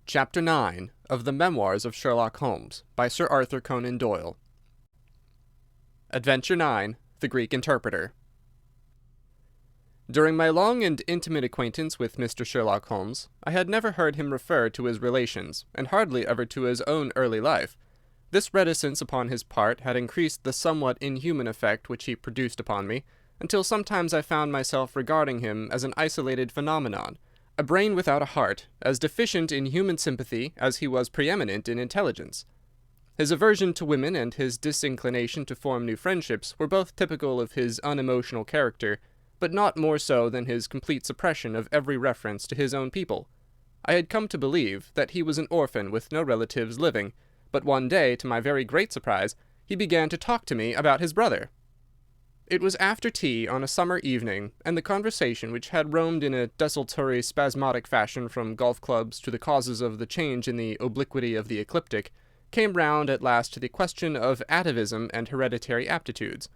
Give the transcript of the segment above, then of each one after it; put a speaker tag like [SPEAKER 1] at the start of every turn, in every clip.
[SPEAKER 1] Chapter 9 of the Memoirs of Sherlock Holmes by Sir Arthur Conan Doyle. Adventure 9. The Greek Interpreter. During my long and intimate acquaintance with Mr. Sherlock Holmes, I had never heard him refer to his relations, and hardly ever to his own early life. This reticence upon his part had increased the somewhat inhuman effect which he produced upon me, until sometimes I found myself regarding him as an isolated phenomenon, a brain without a heart, as deficient in human sympathy as he was preeminent in intelligence. His aversion to women and his disinclination to form new friendships were both typical of his unemotional character, but not more so than his complete suppression of every reference to his own people. I had come to believe that he was an orphan with no relatives living, but one day, to my very great surprise, he began to talk to me about his brother. It was after tea on a summer evening, and the conversation, which had roamed in a desultory, spasmodic fashion from golf clubs to the causes of the change in the obliquity of the ecliptic, came round at last to the question of atavism and hereditary aptitudes.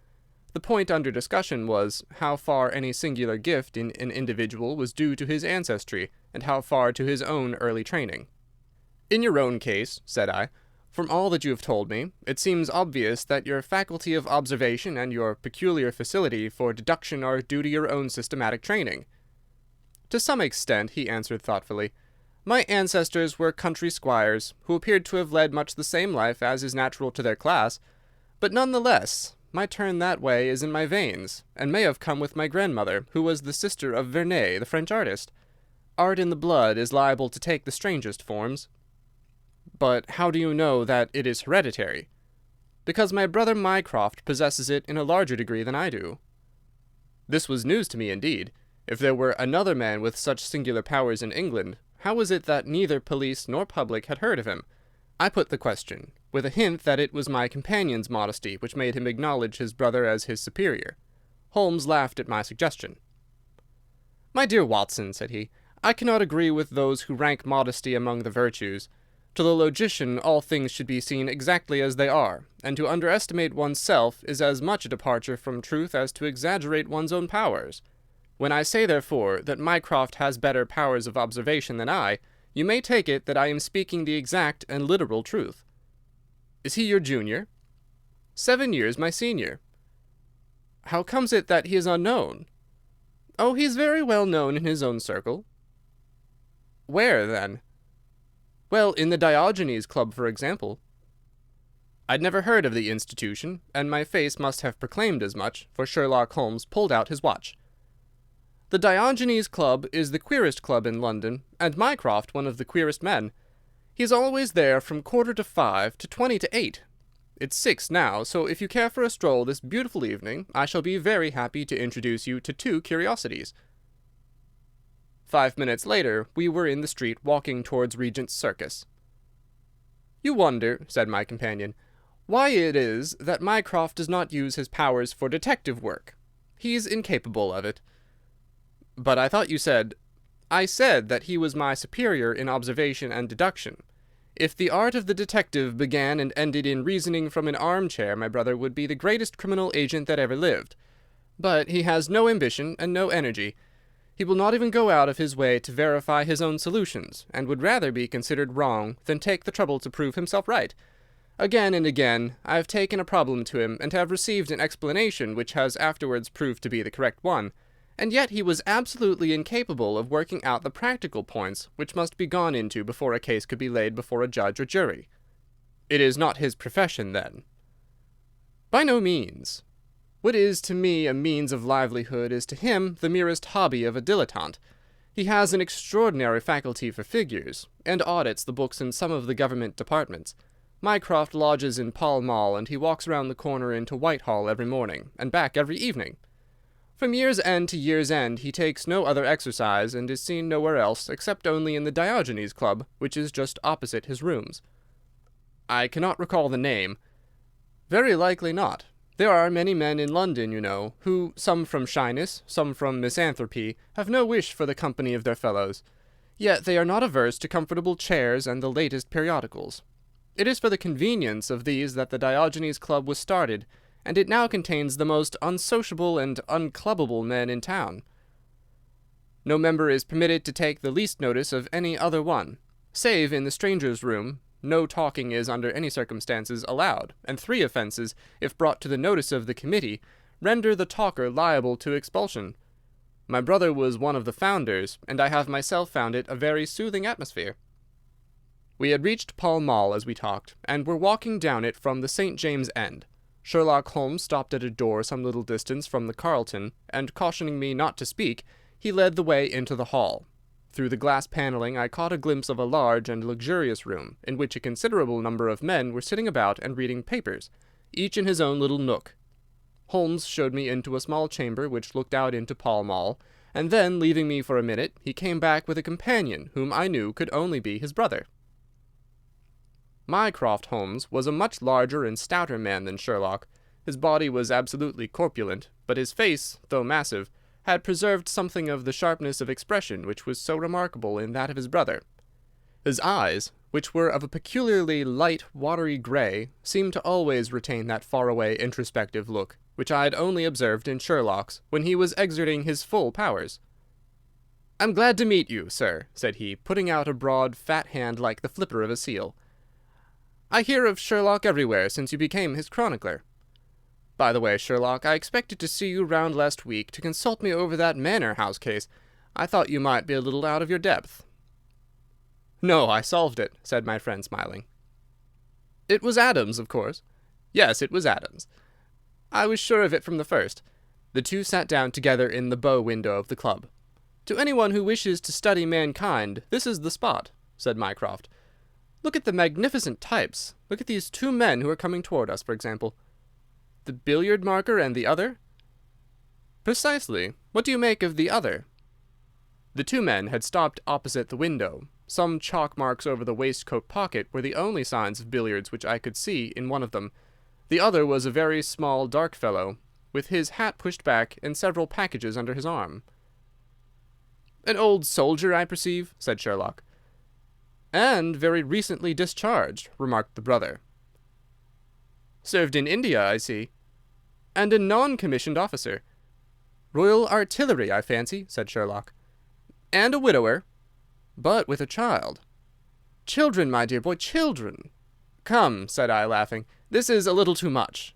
[SPEAKER 1] The point under discussion was, how far any singular gift in an individual was due to his ancestry, and how far to his own early training. "In your own case," said I, "from all that you have told me, it seems obvious that your faculty of observation and your peculiar facility for deduction are due to your own systematic training." "To some extent," he answered thoughtfully. "My ancestors were country squires, who appeared to have led much the same life as is natural to their class, but none the less, my turn that way is in my veins, and may have come with my grandmother, who was the sister of Vernet, the French artist. Art in the blood is liable to take the strangest forms." "But how do you know that it is hereditary?" "Because my brother Mycroft possesses it in a larger degree than I do." This was news to me indeed. If there were another man with such singular powers in England, how was it that neither police nor public had heard of him? I put the question, with a hint that it was my companion's modesty which made him acknowledge his brother as his superior. Holmes laughed at my suggestion. "My dear Watson," said he, "I cannot agree with those who rank modesty among the virtues. To the logician all things should be seen exactly as they are, and to underestimate one's self is as much a departure from truth as to exaggerate one's own powers. When I say, therefore, that Mycroft has better powers of observation than I, you may take it that I am speaking the exact and literal truth." "Is he your junior?" 7 years my senior." "How comes it that he is unknown?" "Oh, he is very well known in his own circle." "Where, then?" "Well, in the Diogenes Club, for example." I'd never heard of the institution, and my face must have proclaimed as much, for Sherlock Holmes pulled out his watch. "The Diogenes Club is the queerest club in London, and Mycroft one of the queerest men. He is always there from 5:15 to 8:20. It's 6 now, so if you care for a stroll this beautiful evening, I shall be very happy to introduce you to 2 curiosities." 5 minutes later we were in the street walking towards Regent's Circus. "You wonder," said my companion, "why it is that Mycroft does not use his powers for detective work. He's incapable of it." "But I thought you said—" "I said that he was my superior in observation and deduction. If the art of the detective began and ended in reasoning from an armchair, my brother would be the greatest criminal agent that ever lived. But he has no ambition and no energy. He will not even go out of his way to verify his own solutions, and would rather be considered wrong than take the trouble to prove himself right. Again and again I have taken a problem to him, and have received an explanation which has afterwards proved to be the correct one, and yet he was absolutely incapable of working out the practical points which must be gone into before a case could be laid before a judge or jury." "It is not his profession, then?" "By no means. What is to me a means of livelihood is to him the merest hobby of a dilettante. He has an extraordinary faculty for figures, and audits the books in some of the government departments. Mycroft lodges in Pall Mall, and he walks round the corner into Whitehall every morning, and back every evening. From year's end to year's end he takes no other exercise, and is seen nowhere else, except only in the Diogenes Club, which is just opposite his rooms." "I cannot recall the name." "Very likely not. There are many men in London, you know, who, some from shyness, some from misanthropy, have no wish for the company of their fellows. Yet they are not averse to comfortable chairs and the latest periodicals. It is for the convenience of these that the Diogenes Club was started, and it now contains the most unsociable and unclubbable men in town. No member is permitted to take the least notice of any other one. Save in the stranger's room, no talking is under any circumstances allowed, and 3 offences, if brought to the notice of the committee, render the talker liable to expulsion. My brother was one of the founders, and I have myself found it a very soothing atmosphere. We had reached Pall Mall as we talked, and were walking down it from the St. James's End. Sherlock Holmes stopped at a door some little distance from the Carlton, and cautioning me not to speak, he led the way into the hall. Through the glass panelling I caught a glimpse of a large and luxurious room, in which a considerable number of men were sitting about and reading papers, each in his own little nook. Holmes showed me into a small chamber which looked out into Pall Mall, and then, leaving me for a minute, he came back with a companion whom I knew could only be his brother. Mycroft Holmes was a much larger and stouter man than Sherlock. His body was absolutely corpulent, but his face, though massive, had preserved something of the sharpness of expression which was so remarkable in that of his brother. His eyes, which were of a peculiarly light, watery grey, seemed to always retain that far-away, introspective look, which I had only observed in Sherlock's, when he was exerting his full powers. "I'm glad to meet you, sir," said he, putting out a broad, fat hand like the flipper of a seal. "I hear of Sherlock everywhere since you became his chronicler. By the way, Sherlock, I expected to see you round last week to consult me over that Manor House case. I thought you might be a little out of your depth." "No, I solved it," said my friend, smiling. "It was Adams, of course?" "Yes, it was Adams." "I was sure of it from the first." The two sat down together in the bow window of the club. "To anyone who wishes to study mankind, this is the spot," said Mycroft. "Look at the magnificent types. Look at these 2 men who are coming toward us, for example." "The billiard marker and the other?" "Precisely. What do you make of the other?" The 2 men had stopped opposite the window. Some chalk marks over the waistcoat pocket were the only signs of billiards which I could see in one of them. The other was a very small, dark fellow, with his hat pushed back and several packages under his arm. "An old soldier, I perceive," said Sherlock. "And very recently discharged," remarked the brother. "Served in India, I see." "And a non-commissioned officer." "Royal Artillery, I fancy," said Sherlock. "And a widower." "But with a child." "Children, my dear boy, children." "Come," said I, laughing, "this is a little too much."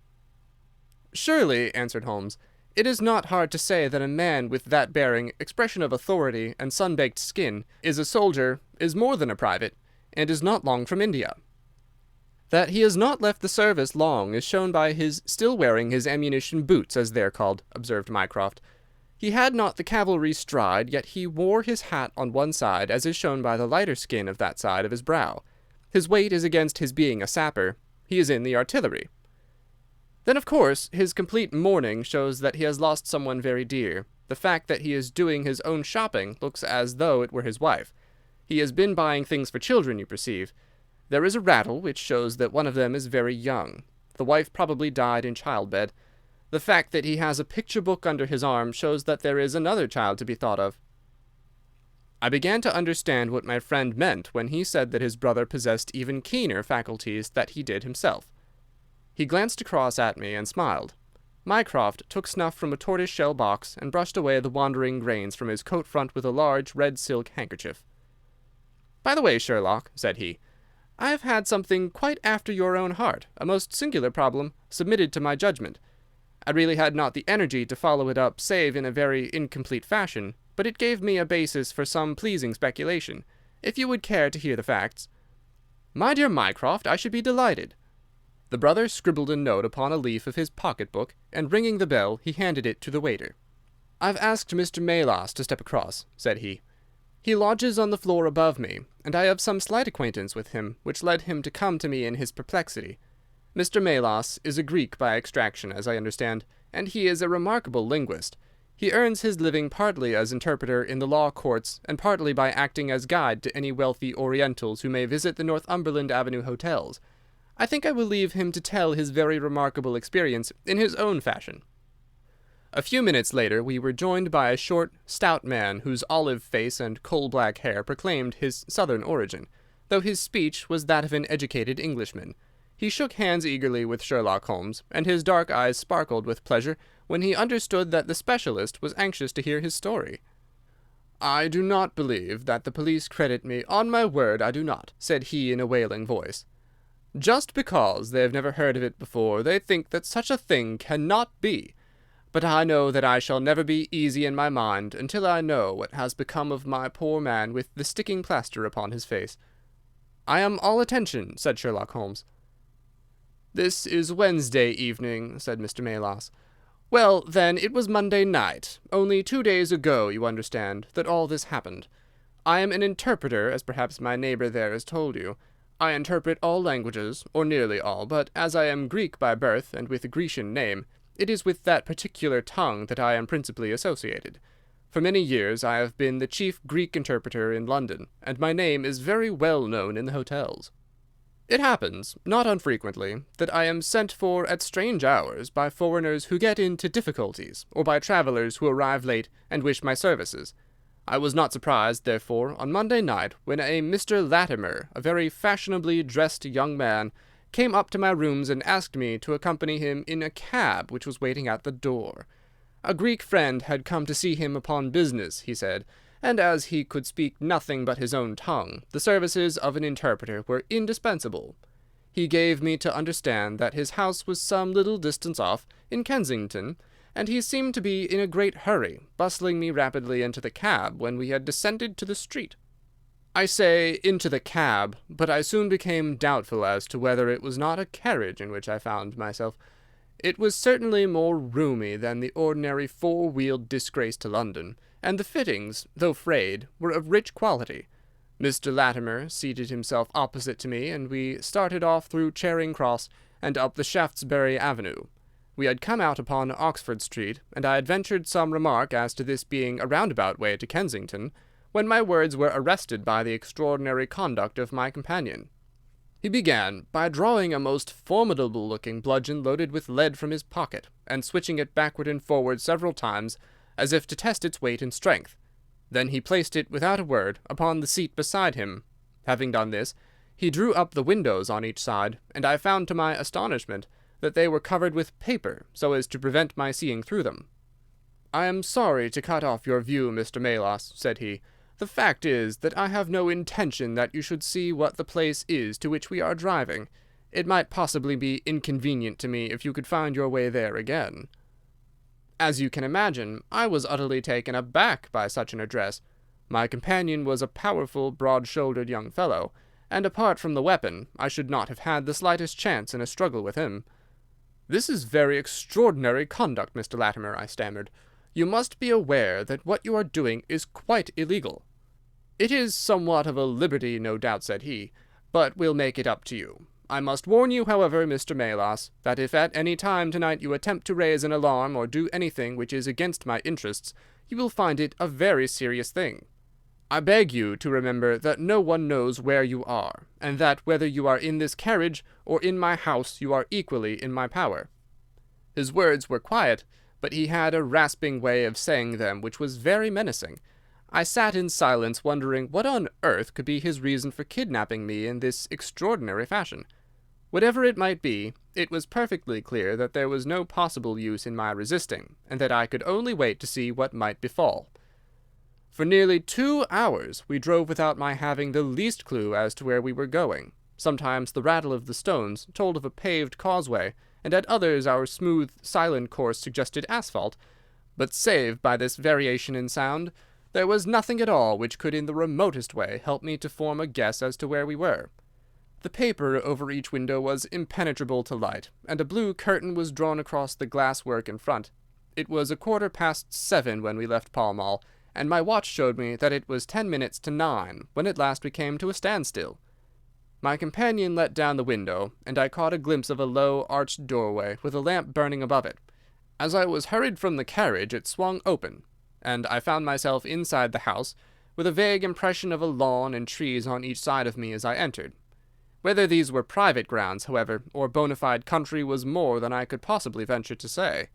[SPEAKER 1] "Surely," answered Holmes, "it is not hard to say that a man with that bearing, expression of authority, and sun-baked skin, is a soldier, is more than a private, and is not long from India. That he has not left the service long is shown by his still wearing his ammunition boots, as they are called," observed Mycroft. "He had not the cavalry stride, yet he wore his hat on one side, as is shown by the lighter skin of that side of his brow. His weight is against his being a sapper. He is in the artillery. Then, of course, his complete mourning shows that he has lost someone very dear. The fact that he is doing his own shopping looks as though it were his wife. He has been buying things for children, you perceive. There is a rattle which shows that one of them is very young. The wife probably died in childbed. The fact that he has a picture book under his arm shows that there is another child to be thought of." I began to understand what my friend meant when he said that his brother possessed even keener faculties than he did himself. He glanced across at me and smiled. Mycroft took snuff from a tortoise-shell box and brushed away the wandering grains from his coat front with a large red silk handkerchief. "By the way, Sherlock," said he, "I have had something quite after your own heart, a most singular problem, submitted to my judgment. I really had not the energy to follow it up save in a very incomplete fashion, but it gave me a basis for some pleasing speculation, if you would care to hear the facts." "My dear Mycroft, I should be delighted." The brother scribbled a note upon a leaf of his pocket-book, and ringing the bell, he handed it to the waiter. "I've asked Mr. Melas to step across," said he. "He lodges on the floor above me, and I have some slight acquaintance with him, which led him to come to me in his perplexity. Mr. Melas is a Greek by extraction, as I understand, and he is a remarkable linguist. He earns his living partly as interpreter in the law courts and partly by acting as guide to any wealthy Orientals who may visit the Northumberland Avenue hotels. I think I will leave him to tell his very remarkable experience in his own fashion." A few minutes later we were joined by a short, stout man whose olive face and coal-black hair proclaimed his southern origin, though his speech was that of an educated Englishman. He shook hands eagerly with Sherlock Holmes, and his dark eyes sparkled with pleasure when he understood that the specialist was anxious to hear his story. "I do not believe that the police credit me. On my word, I do not," said he in a wailing voice. "Just because they have never heard of it before, they think that such a thing cannot be. But I know that I shall never be easy in my mind until I know what has become of my poor man with the sticking plaster upon his face." "I am all attention," said Sherlock Holmes. "This is Wednesday evening," said Mr. Melas. "Well, then, it was Monday night, only 2 days ago, you understand, that all this happened. I am an interpreter, as perhaps my neighbour there has told you. I interpret all languages, or nearly all, but as I am Greek by birth and with a Grecian name, it is with that particular tongue that I am principally associated. For many years I have been the chief Greek interpreter in London, and my name is very well known in the hotels. It happens, not unfrequently, that I am sent for at strange hours by foreigners who get into difficulties, or by travellers who arrive late and wish my services. I was not surprised, therefore, on Monday night, when a Mr. Latimer, a very fashionably dressed young man, came up to my rooms and asked me to accompany him in a cab which was waiting at the door. A Greek friend had come to see him upon business, he said, and as he could speak nothing but his own tongue, the services of an interpreter were indispensable. He gave me to understand that his house was some little distance off, in Kensington, and he seemed to be in a great hurry, bustling me rapidly into the cab when we had descended to the street. I say into the cab, but I soon became doubtful as to whether it was not a carriage in which I found myself. It was certainly more roomy than the ordinary four-wheeled disgrace to London, and the fittings, though frayed, were of rich quality. Mr. Latimer seated himself opposite to me, and we started off through Charing Cross and up the Shaftesbury Avenue. We had come out upon Oxford Street, and I had ventured some remark as to this being a roundabout way to Kensington, when my words were arrested by the extraordinary conduct of my companion. He began by drawing a most formidable-looking bludgeon loaded with lead from his pocket, and switching it backward and forward several times, as if to test its weight and strength. Then he placed it, without a word, upon the seat beside him. Having done this, he drew up the windows on each side, and I found to my astonishment that they were covered with paper, so as to prevent my seeing through them. "I am sorry to cut off your view, Mr. Melas," said he. "The fact is that I have no intention that you should see what the place is to which we are driving. It might possibly be inconvenient to me if you could find your way there again." As you can imagine, I was utterly taken aback by such an address. My companion was a powerful, broad-shouldered young fellow, and apart from the weapon, I should not have had the slightest chance in a struggle with him. "This is very extraordinary conduct, Mr. Latimer," I stammered. "You must be aware that what you are doing is quite illegal." "It is somewhat of a liberty, no doubt," said he, "but we'll make it up to you. I must warn you, however, Mr. Melas, that if at any time tonight you attempt to raise an alarm or do anything which is against my interests, you will find it a very serious thing. I beg you to remember that no one knows where you are, and that whether you are in this carriage or in my house you are equally in my power." His words were quiet, but he had a rasping way of saying them which was very menacing. I sat in silence, wondering what on earth could be his reason for kidnapping me in this extraordinary fashion. Whatever it might be, it was perfectly clear that there was no possible use in my resisting, and that I could only wait to see what might befall. For nearly 2 hours we drove without my having the least clue as to where we were going. Sometimes the rattle of the stones told of a paved causeway, and at others our smooth, silent course suggested asphalt. But save by this variation in sound, there was nothing at all which could in the remotest way help me to form a guess as to where we were. The paper over each window was impenetrable to light, and a blue curtain was drawn across the glass-work in front. It was 7:15 when we left Pall Mall, and my watch showed me that it was 10 minutes to 9 when at last we came to a standstill. My companion let down the window, and I caught a glimpse of a low, arched doorway with a lamp burning above it. As I was hurried from the carriage, it swung open, and I found myself inside the house, with a vague impression of a lawn and trees on each side of me as I entered. Whether these were private grounds, however, or bona fide country was more than I could possibly venture to say.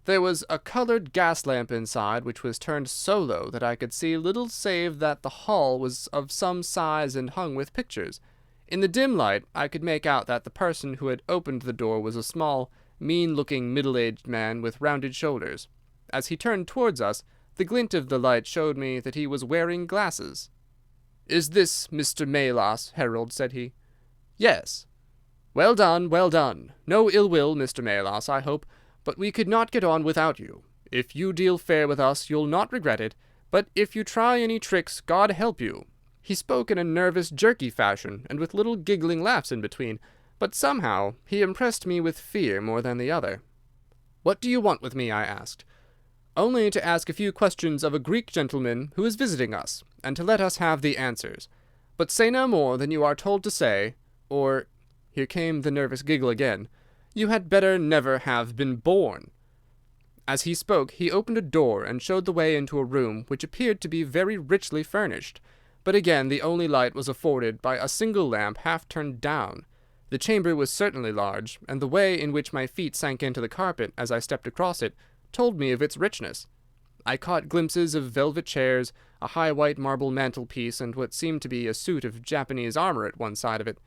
[SPEAKER 1] There was a coloured gas lamp inside, which was turned so low that I could see little save that the hall was of some size and hung with pictures. In the dim light I could make out that the person who had opened the door was a small, mean-looking, middle-aged man with rounded shoulders. As he turned towards us, The glint of the light showed me that he was wearing glasses. "Is this Mr. Melas, Herald?" said he. "Yes." "Well done, well done. No ill will, Mr. Melas, I hope, but we could not get on without you. If you deal fair with us, you'll not regret it, but if you try any tricks, God help you." He spoke in a nervous, jerky fashion, and with little giggling laughs in between, but somehow he impressed me with fear more than the other. "What do you want with me?" I asked. "Only to ask a few questions of a Greek gentleman who is visiting us, and to let us have the answers. But say no more than you are told to say, or—" here came the nervous giggle again, "you had better never have been born." As he spoke he opened a door and showed the way into a room which appeared to be very richly furnished, but again the only light was afforded by a single lamp half turned down. The chamber was certainly large, and the way in which my feet sank into the carpet as I stepped across it told me of its richness. I caught glimpses of velvet chairs, a high white marble mantelpiece, and what seemed to be a suit of Japanese armor at one side of it.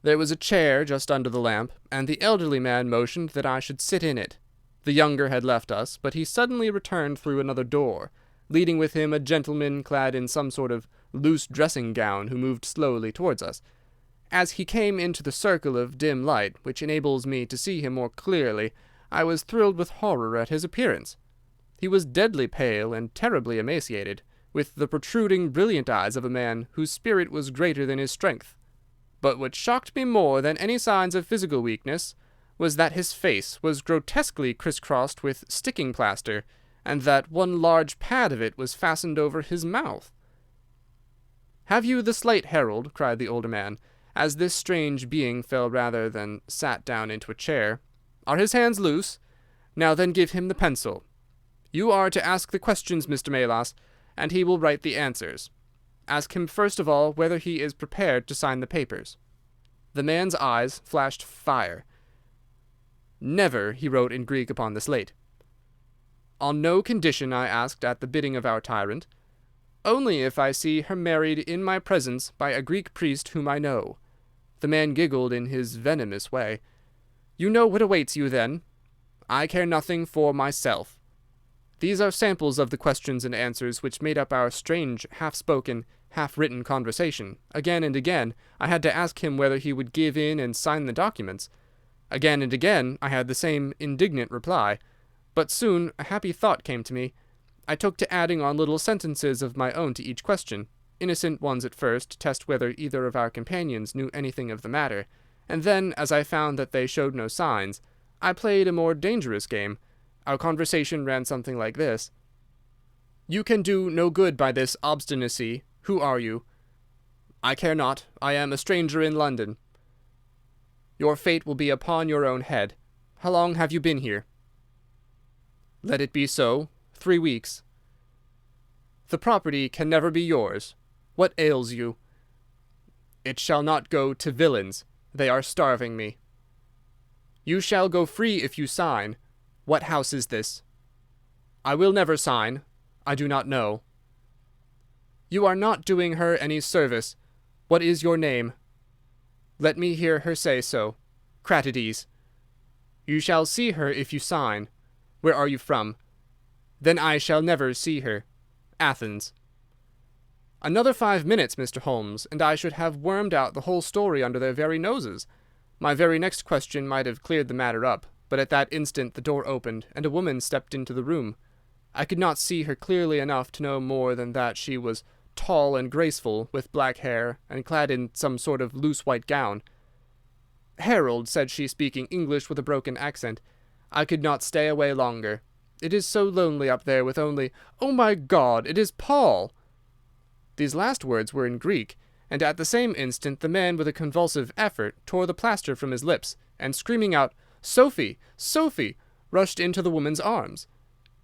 [SPEAKER 1] There was a chair just under the lamp, and the elderly man motioned that I should sit in it. The younger had left us, but he suddenly returned through another door, leading with him a gentleman clad in some sort of loose dressing-gown who moved slowly towards us. As he came into the circle of dim light which enables me to see him more clearly, I was thrilled with horror at his appearance. He was deadly pale and terribly emaciated, with the protruding, brilliant eyes of a man whose spirit was greater than his strength. But what shocked me more than any signs of physical weakness was that his face was grotesquely crisscrossed with sticking plaster, and that one large pad of it was fastened over his mouth. "Have you the slate, Herald?" cried the older man, as this strange being fell rather than sat down into a chair. "Are his hands loose? Now then give him the pencil. You are to ask the questions, Mr. Melas, and he will write the answers. Ask him first of all whether he is prepared to sign the papers." The man's eyes flashed fire. "Never," he wrote in Greek upon the slate. "On no condition?" I asked at the bidding of our tyrant. "Only if I see her married in my presence by a Greek priest whom I know." The man giggled in his venomous way. "You know what awaits you, then?" "I care nothing for myself." These are samples of the questions and answers which made up our strange, half-spoken, half-written conversation. Again and again I had to ask him whether he would give in and sign the documents. Again and again I had the same indignant reply. But soon a happy thought came to me. I took to adding on little sentences of my own to each question, innocent ones at first, to test whether either of our companions knew anything of the matter, and then, as I found that they showed no signs, I played a more dangerous game. Our conversation ran something like this. "You can do no good by this obstinacy. Who are you?" "I care not. I am a stranger in London." "Your fate will be upon your own head. How long have you been here?" "Let it be so. 3 weeks." "The property can never be yours. What ails you?" "It shall not go to villains. They are starving me." "You shall go free if you sign. What house is this?" "I will never sign. I do not know." "You are not doing her any service. What is your name?" "Let me hear her say so. Cratides." "You shall see her if you sign. Where are you from?" "Then I shall never see her. Athens." Another 5 minutes, Mr. Holmes, and I should have wormed out the whole story under their very noses. My very next question might have cleared the matter up, but at that instant the door opened, and a woman stepped into the room. I could not see her clearly enough to know more than that she was tall and graceful, with black hair, and clad in some sort of loose white gown. "Harold," said she, speaking English with a broken accent, "I could not stay away longer. It is so lonely up there with only— Oh, my God, it is Paul!" These last words were in Greek, and at the same instant the man with a convulsive effort tore the plaster from his lips, and screaming out, "Sophie! Sophie!" rushed into the woman's arms.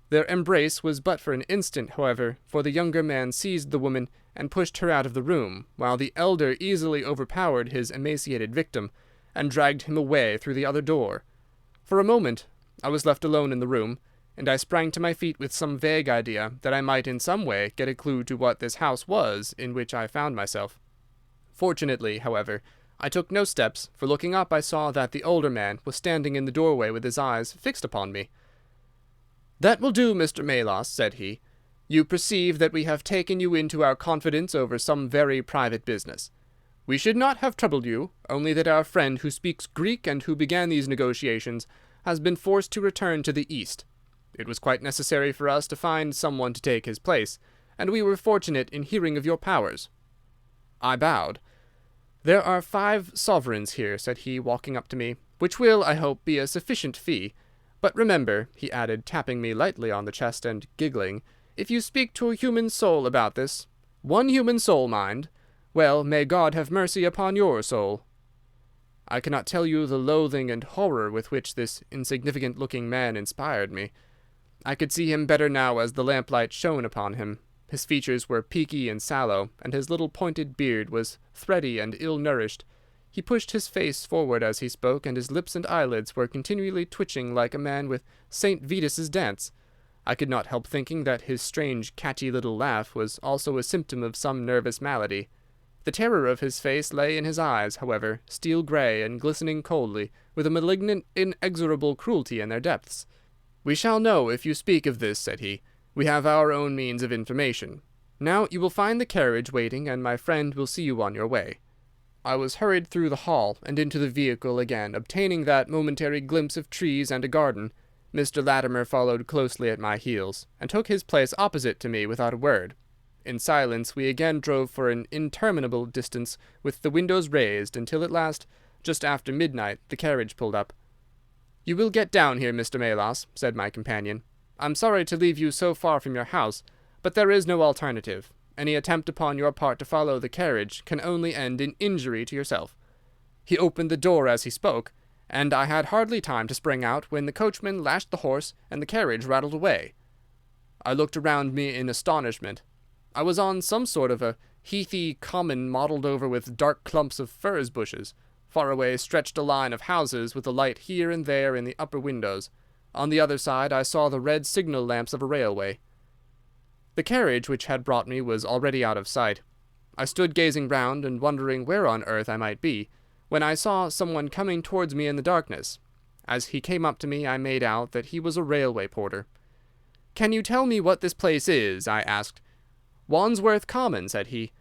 [SPEAKER 1] Their embrace was but for an instant, however, for the younger man seized the woman and pushed her out of the room, while the elder easily overpowered his emaciated victim, and dragged him away through the other door. For a moment I was left alone in the room, and I sprang to my feet with some vague idea that I might in some way get a clue to what this house was in which I found myself. Fortunately, however, I took no steps, for looking up I saw that the older man was standing in the doorway with his eyes fixed upon me. "That will do, Mr. Melas," said he. You perceive that we have taken you into our confidence over some very private business. We should not have troubled you, only that our friend who speaks Greek and who began these negotiations has been forced to return to the East. It was quite necessary for us to find someone to take his place, and we were fortunate in hearing of your powers." I bowed. "There are 5 sovereigns here," said he, walking up to me, "which will, I hope, be a sufficient fee. But remember," he added, tapping me lightly on the chest and giggling, "if you speak to a human soul about this, one human soul, mind, well, may God have mercy upon your soul." I cannot tell you the loathing and horror with which this insignificant-looking man inspired me. I could see him better now as the lamplight shone upon him. His features were peaky and sallow, and his little pointed beard was thready and ill-nourished. He pushed his face forward as he spoke, and his lips and eyelids were continually twitching like a man with St. Vitus's dance. I could not help thinking that his strange, catchy little laugh was also a symptom of some nervous malady. The terror of his face lay in his eyes, however, steel-grey and glistening coldly, with a malignant, inexorable cruelty in their depths. "We shall know if you speak of this," said he. "We have our own means of information. Now you will find the carriage waiting, and my friend will see you on your way." I was hurried through the hall and into the vehicle again, obtaining that momentary glimpse of trees and a garden. Mr. Latimer followed closely at my heels, and took his place opposite to me without a word. In silence we again drove for an interminable distance, with the windows raised, until at last, just after midnight, the carriage pulled up. "You will get down here, Mr. Melas," said my companion. "I'm sorry to leave you so far from your house, but there is no alternative. Any attempt upon your part to follow the carriage can only end in injury to yourself." He opened the door as he spoke, and I had hardly time to spring out when the coachman lashed the horse and the carriage rattled away. I looked around me in astonishment. I was on some sort of a heathy common mottled over with dark clumps of furze bushes. Far away stretched a line of houses with a light here and there in the upper windows. On the other side I saw the red signal lamps of a railway. The carriage which had brought me was already out of sight. I stood gazing round and wondering where on earth I might be, when I saw someone coming towards me in the darkness. As he came up to me I made out that he was a railway porter. "Can you tell me what this place is?" I asked. "Wandsworth Common," said he.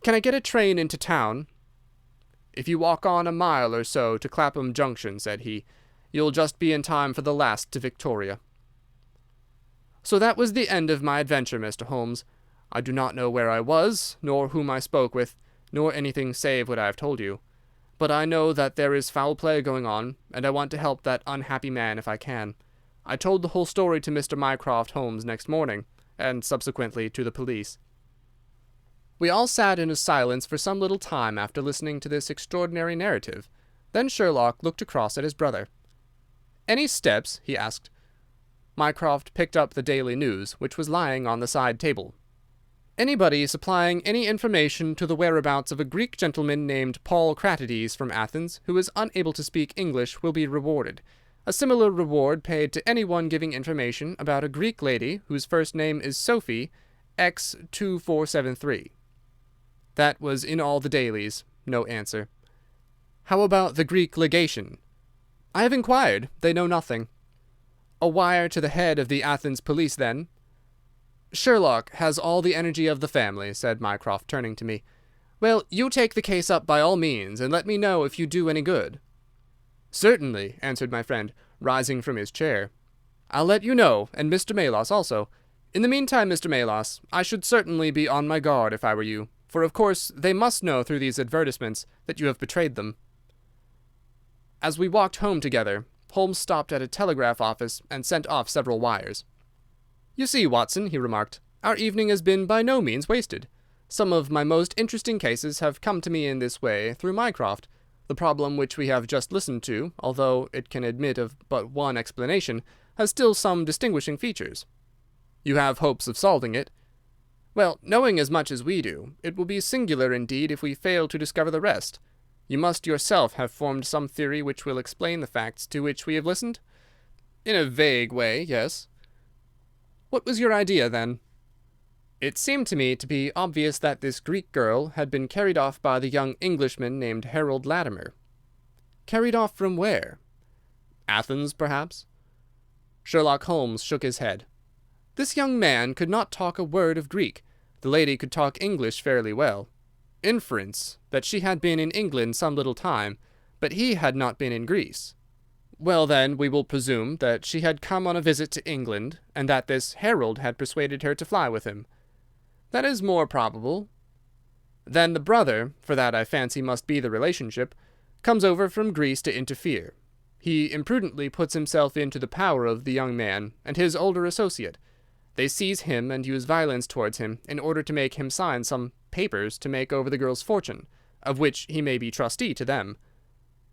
[SPEAKER 1] "Can I get a train into town?" "If you walk on a mile or so to Clapham Junction," said he, "you'll just be in time for the last to Victoria." So that was the end of my adventure, Mr. Holmes. I do not know where I was, nor whom I spoke with, nor anything save what I have told you. But I know that there is foul play going on, and I want to help that unhappy man if I can. I told the whole story to Mr. Mycroft Holmes next morning, and subsequently to the police. We all sat in a silence for some little time after listening to this extraordinary narrative. Then Sherlock looked across at his brother. "Any steps?" he asked. Mycroft picked up the Daily News, which was lying on the side table. "Anybody supplying any information to the whereabouts of a Greek gentleman named Paul Cratides from Athens, who is unable to speak English, will be rewarded. A similar reward paid to anyone giving information about a Greek lady whose first name is Sophie, X2473. That was in all the dailies. No answer. "How about the Greek legation?" "I have inquired. They know nothing." "A wire to the head of the Athens police, then?" "Sherlock has all the energy of the family," said Mycroft, turning to me. "Well, you take the case up by all means, and let me know if you do any good." "Certainly," answered my friend, rising from his chair. "I'll let you know, and Mr. Melas also. In the meantime, Mr. Melas, I should certainly be on my guard if I were you, for of course they must know through these advertisements that you have betrayed them." As we walked home together, Holmes stopped at a telegraph office and sent off several wires. "You see, Watson," he remarked, "our evening has been by no means wasted. Some of my most interesting cases have come to me in this way through Mycroft. The problem which we have just listened to, although it can admit of but one explanation, has still some distinguishing features." "You have hopes of solving it?" "Well, knowing as much as we do, it will be singular indeed if we fail to discover the rest. You must yourself have formed some theory which will explain the facts to which we have listened?" "In a vague way, yes." "What was your idea, then?" "It seemed to me to be obvious that this Greek girl had been carried off by the young Englishman named Harold Latimer." "Carried off from where?" "Athens, perhaps." Sherlock Holmes shook his head. This young man could not talk a word of Greek. The lady could talk English fairly well. Inference that she had been in England some little time, but he had not been in Greece. Well, then, we will presume that she had come on a visit to England, and that this herald had persuaded her to fly with him. That is more probable. Then the brother, for that I fancy must be the relationship, comes over from Greece to interfere. He imprudently puts himself into the power of the young man and his older associate. They seize him and use violence towards him in order to make him sign some papers to make over the girl's fortune, of which he may be trustee to them.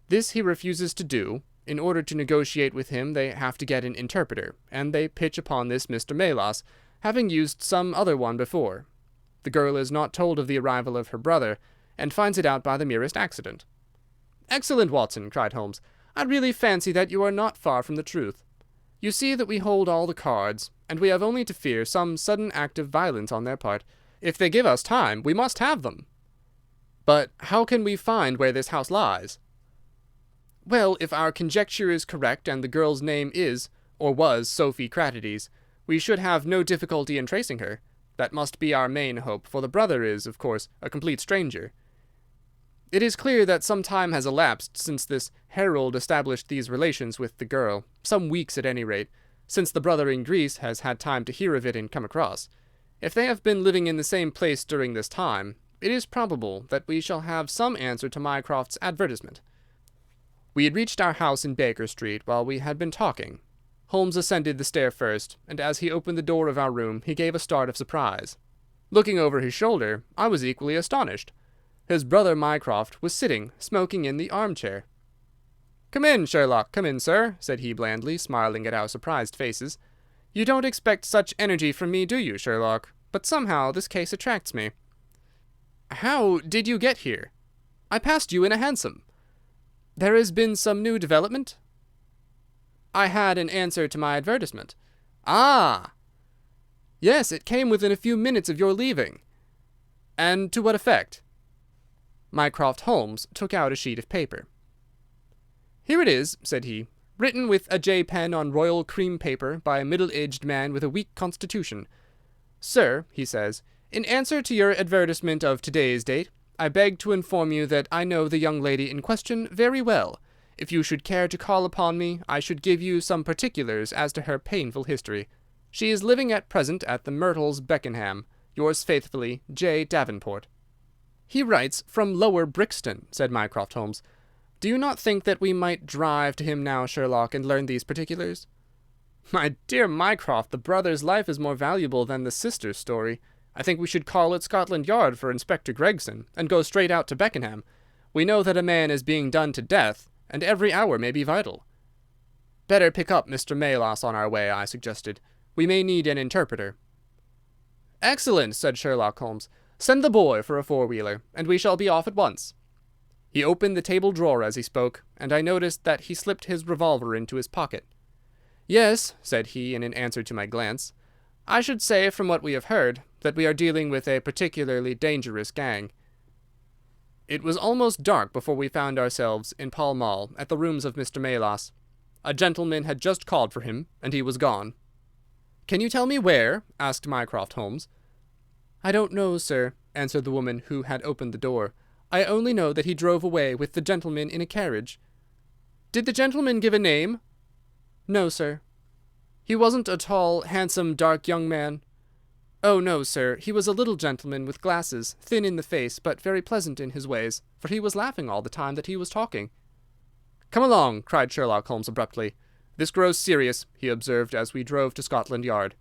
[SPEAKER 1] This he refuses to do. In order to negotiate with him they have to get an interpreter, and they pitch upon this Mr. Melas, having used some other one before. The girl is not told of the arrival of her brother, and finds it out by the merest accident. "Excellent, Watson," cried Holmes. "I really fancy that you are not far from the truth. You see that we hold all the cards, and we have only to fear some sudden act of violence on their part. If they give us time, we must have them." "But how can we find where this house lies?" "Well, if our conjecture is correct, and the girl's name is, or was, Sophie Cratides, we should have no difficulty in tracing her. That must be our main hope, for the brother is, of course, a complete stranger. It is clear that some time has elapsed since this herald established these relations with the girl, some weeks at any rate, since the brother in Greece has had time to hear of it and come across. If they have been living in the same place during this time, it is probable that we shall have some answer to Mycroft's advertisement." We had reached our house in Baker Street while we had been talking. Holmes ascended the stair first, and as he opened the door of our room he gave a start of surprise. Looking over his shoulder, I was equally astonished. His brother Mycroft was sitting, smoking in the armchair. "Come in, Sherlock, come in, sir," said he blandly, smiling at our surprised faces. "You don't expect such energy from me, do you, Sherlock? But somehow this case attracts me." "How did you get here?" "I passed you in a hansom." "There has been some new development?" "I had an answer to my advertisement." "Ah!" "Yes, it came within a few minutes of your leaving." "And to what effect?" Mycroft Holmes took out a sheet of paper. "Here it is," said he, "written with a J pen on royal cream paper by a middle-aged man with a weak constitution. 'Sir,' he says, 'in answer to your advertisement of today's date, I beg to inform you that I know the young lady in question very well. If you should care to call upon me, I should give you some particulars as to her painful history. She is living at present at the Myrtles, Beckenham. Yours faithfully, J. Davenport.'" "He writes from Lower Brixton," said Mycroft Holmes. "Do you not think that we might drive to him now, Sherlock, and learn these particulars?" "My dear Mycroft, the brother's life is more valuable than the sister's story. I think we should call at Scotland Yard for Inspector Gregson, and go straight out to Beckenham. We know that a man is being done to death, and every hour may be vital." "Better pick up Mr. Melas on our way," I suggested. "We may need an interpreter." "Excellent," said Sherlock Holmes. "Send the boy for a four-wheeler, and we shall be off at once." He opened the table drawer as he spoke, and I noticed that he slipped his revolver into his pocket. "Yes," said he in answer to my glance, "I should say, from what we have heard, that we are dealing with a particularly dangerous gang." It was almost dark before we found ourselves in Pall Mall at the rooms of Mr. Melas. A gentleman had just called for him, and he was gone. "Can you tell me where?" asked Mycroft Holmes. "I don't know, sir," answered the woman who had opened the door. "I only know that he drove away with the gentleman in a carriage." "Did the gentleman give a name?" "No, sir." "He wasn't a tall, handsome, dark young man?" "Oh, no, sir. He was a little gentleman with glasses, thin in the face, but very pleasant in his ways, for he was laughing all the time that he was talking." "Come along," cried Sherlock Holmes abruptly. "This grows serious," he observed as we drove to Scotland Yard.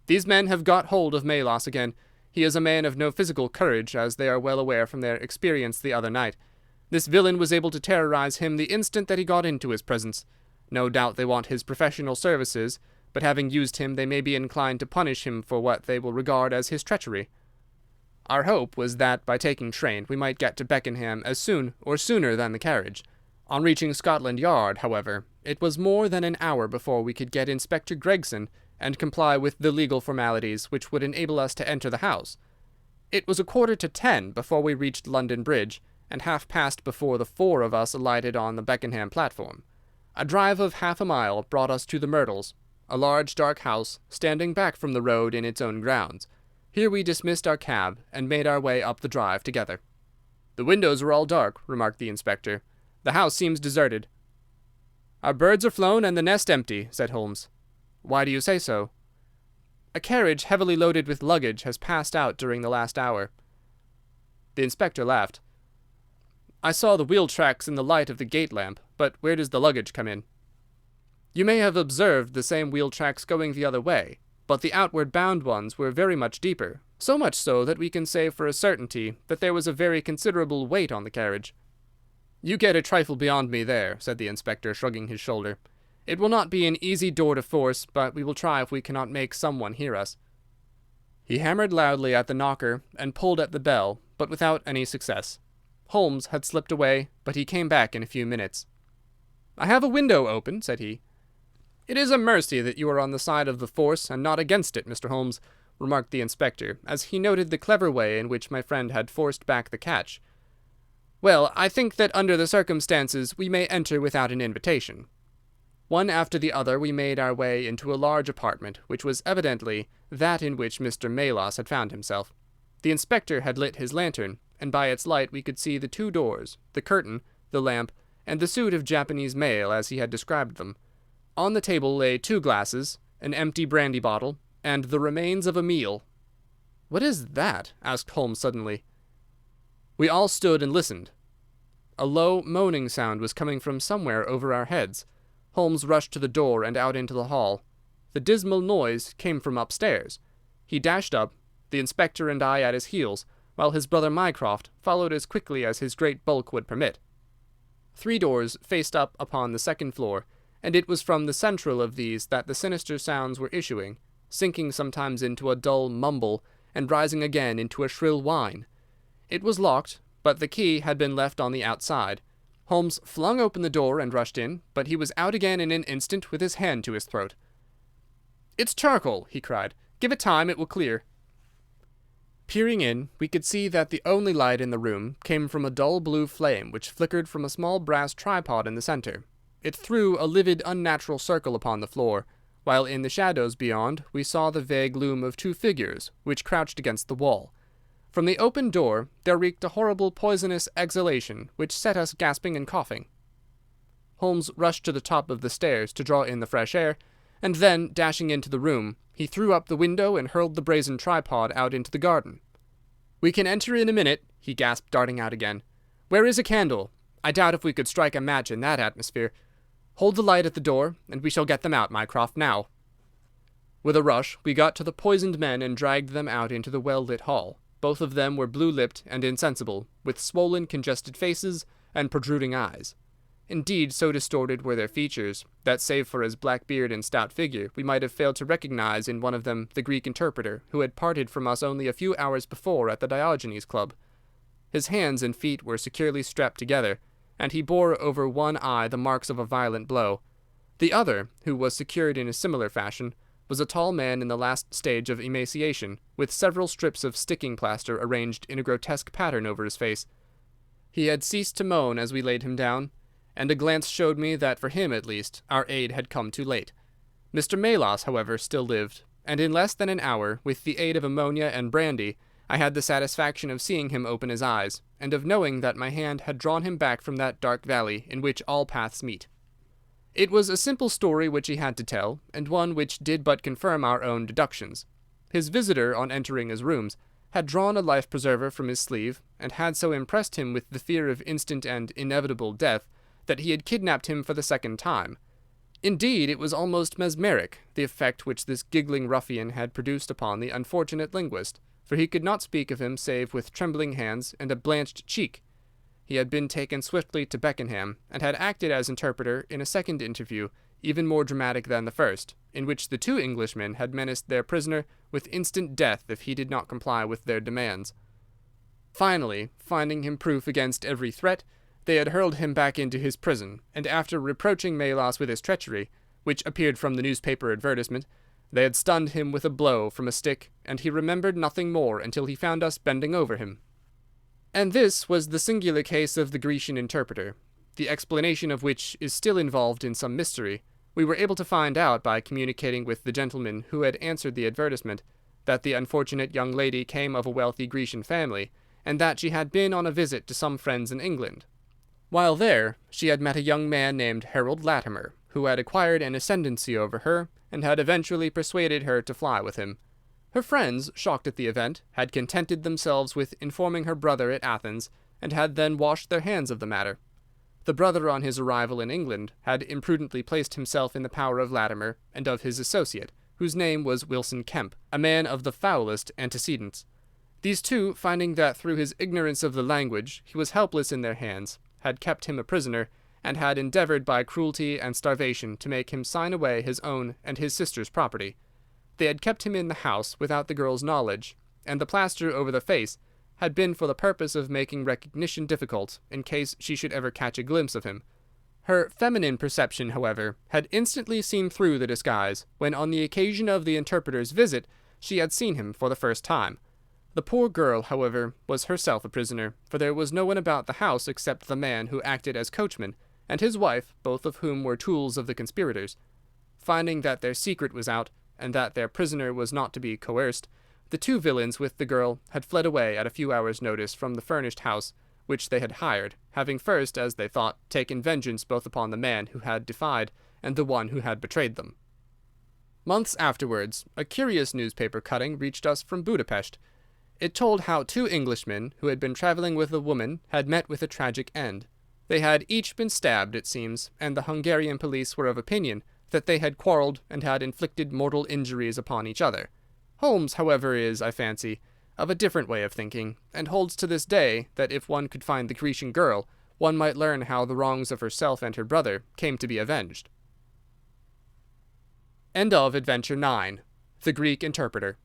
[SPEAKER 1] "These men have got hold of Melas again. He is a man of no physical courage, as they are well aware from their experience the other night. This villain was able to terrorize him the instant that he got into his presence. No doubt they want his professional services, but having used him they may be inclined to punish him for what they will regard as his treachery. Our hope was that by taking train we might get to Beckenham as soon or sooner than the carriage. On reaching Scotland Yard, however, it was more than an hour before we could get Inspector Gregson and comply with the legal formalities which would enable us to enter the house. It was 10:15 before we reached London Bridge, and past before the four of us alighted on the Beckenham platform. A drive of half a mile brought us to the Myrtles. a large dark house standing back from the road in its own grounds. Here we dismissed our cab and made our way up the drive together. "The windows are all dark," remarked the inspector. "The house seems deserted." "Our birds are flown and the nest empty," said Holmes. "Why do you say so?" "A carriage heavily loaded with luggage has passed out during the last hour." The inspector laughed. "I saw the wheel tracks in the light of the gate lamp, but where does the luggage come in?" "You may have observed the same wheel tracks going the other way, but the outward bound ones were very much deeper, so much so that we can say for a certainty that there was a very considerable weight on the carriage." "You get a trifle beyond me there," said the inspector, shrugging his shoulder. "It will not be an easy door to force, but we will try if we cannot make some one hear us." He hammered loudly at the knocker and pulled at the bell, but without any success. Holmes had slipped away, but he came back in a few minutes. "I have a window open," said he. "It is a mercy that you are on the side of the force and not against it, Mr. Holmes," remarked the inspector, as he noted the clever way in which my friend had forced back the catch. "Well, I think that under the circumstances we may enter without an invitation." One after the other we made our way into a large apartment, which was evidently that in which Mr. Melas had found himself. The inspector had lit his lantern, and by its light we could see the two doors, the curtain, the lamp, and the suit of Japanese mail as he had described them. On the table lay 2 glasses, an empty brandy bottle, and the remains of a meal. "What is that?" asked Holmes suddenly. We all stood and listened. A low, moaning sound was coming from somewhere over our heads. Holmes rushed to the door and out into the hall. The dismal noise came from upstairs. He dashed up, the inspector and I at his heels, while his brother Mycroft followed as quickly as his great bulk would permit. 3 doors faced up upon the second floor, and it was from the central of these that the sinister sounds were issuing, sinking sometimes into a dull mumble and rising again into a shrill whine. It was locked, but the key had been left on the outside. Holmes flung open the door and rushed in, but he was out again in an instant with his hand to his throat. "It's charcoal," he cried. "Give it time, it will clear." Peering in, we could see that the only light in the room came from a dull blue flame which flickered from a small brass tripod in the centre. It threw a livid, unnatural circle upon the floor, while in the shadows beyond we saw the vague loom of 2 figures which crouched against the wall. From the open door there reeked a horrible poisonous exhalation which set us gasping and coughing. Holmes rushed to the top of the stairs to draw in the fresh air, and then, dashing into the room, he threw up the window and hurled the brazen tripod out into the garden. "We can enter in a minute," he gasped, darting out again. "Where is a candle? I doubt if we could strike a match in that atmosphere. Hold the light at the door, and we shall get them out, Mycroft, now." With a rush we got to the poisoned men and dragged them out into the well-lit hall. Both of them were blue-lipped and insensible, with swollen, congested faces and protruding eyes. Indeed, so distorted were their features that, save for his black beard and stout figure, we might have failed to recognize in one of them the Greek interpreter who had parted from us only a few hours before at the Diogenes Club. His hands and feet were securely strapped together, and he bore over one eye the marks of a violent blow. The other, who was secured in a similar fashion, was a tall man in the last stage of emaciation, with several strips of sticking plaster arranged in a grotesque pattern over his face. He had ceased to moan as we laid him down, and a glance showed me that for him, at least, our aid had come too late. Mr. Melas, however, still lived, and in less than an hour, with the aid of ammonia and brandy, I had the satisfaction of seeing him open his eyes, and of knowing that my hand had drawn him back from that dark valley in which all paths meet. It was a simple story which he had to tell, and one which did but confirm our own deductions. His visitor, on entering his rooms, had drawn a life-preserver from his sleeve, and had so impressed him with the fear of instant and inevitable death that he had kidnapped him for the 2nd time. Indeed, it was almost mesmeric, the effect which this giggling ruffian had produced upon the unfortunate linguist, for he could not speak of him save with trembling hands and a blanched cheek. He had been taken swiftly to Beckenham, and had acted as interpreter in a second interview, even more dramatic than the first, in which the 2 Englishmen had menaced their prisoner with instant death if he did not comply with their demands. Finally, finding him proof against every threat, they had hurled him back into his prison, and after reproaching Melas with his treachery, which appeared from the newspaper advertisement, they had stunned him with a blow from a stick, and he remembered nothing more until he found us bending over him. And this was the singular case of the Grecian interpreter, the explanation of which is still involved in some mystery, We were able to find out by communicating with the gentleman who had answered the advertisement that the unfortunate young lady came of a wealthy Grecian family, and that she had been on a visit to some friends in England. While there, she had met a young man named Harold Latimer, who had acquired an ascendancy over her, and had eventually persuaded her to fly with him. Her friends, shocked at the event, had contented themselves with informing her brother at Athens, and had then washed their hands of the matter. The brother, on his arrival in England, had imprudently placed himself in the power of Latimer and of his associate, whose name was Wilson Kemp, a man of the foulest antecedents. These two, finding that through his ignorance of the language he was helpless in their hands, had kept him a prisoner, and had endeavoured by cruelty and starvation to make him sign away his own and his sister's property. They had kept him in the house without the girl's knowledge, and the plaster over the face had been for the purpose of making recognition difficult in case she should ever catch a glimpse of him. Her feminine perception, however, had instantly seen through the disguise, when on the occasion of the interpreter's visit she had seen him for the first time. The poor girl, however, was herself a prisoner, for there was no one about the house except the man who acted as coachman, and his wife, both of whom were tools of the conspirators. Finding that their secret was out, and that their prisoner was not to be coerced, the two villains with the girl had fled away at a few hours' notice from the furnished house which they had hired, having first, as they thought, taken vengeance both upon the man who had defied and the one who had betrayed them. Months afterwards, a curious newspaper cutting reached us from Budapest. It told how two Englishmen, who had been travelling with a woman, had met with a tragic end. They had each been stabbed, it seems, and the Hungarian police were of opinion that they had quarrelled and had inflicted mortal injuries upon each other. Holmes, however, is, I fancy, of a different way of thinking, and holds to this day that if one could find the Grecian girl, one might learn how the wrongs of herself and her brother came to be avenged. End of Adventure 9. The Greek Interpreter.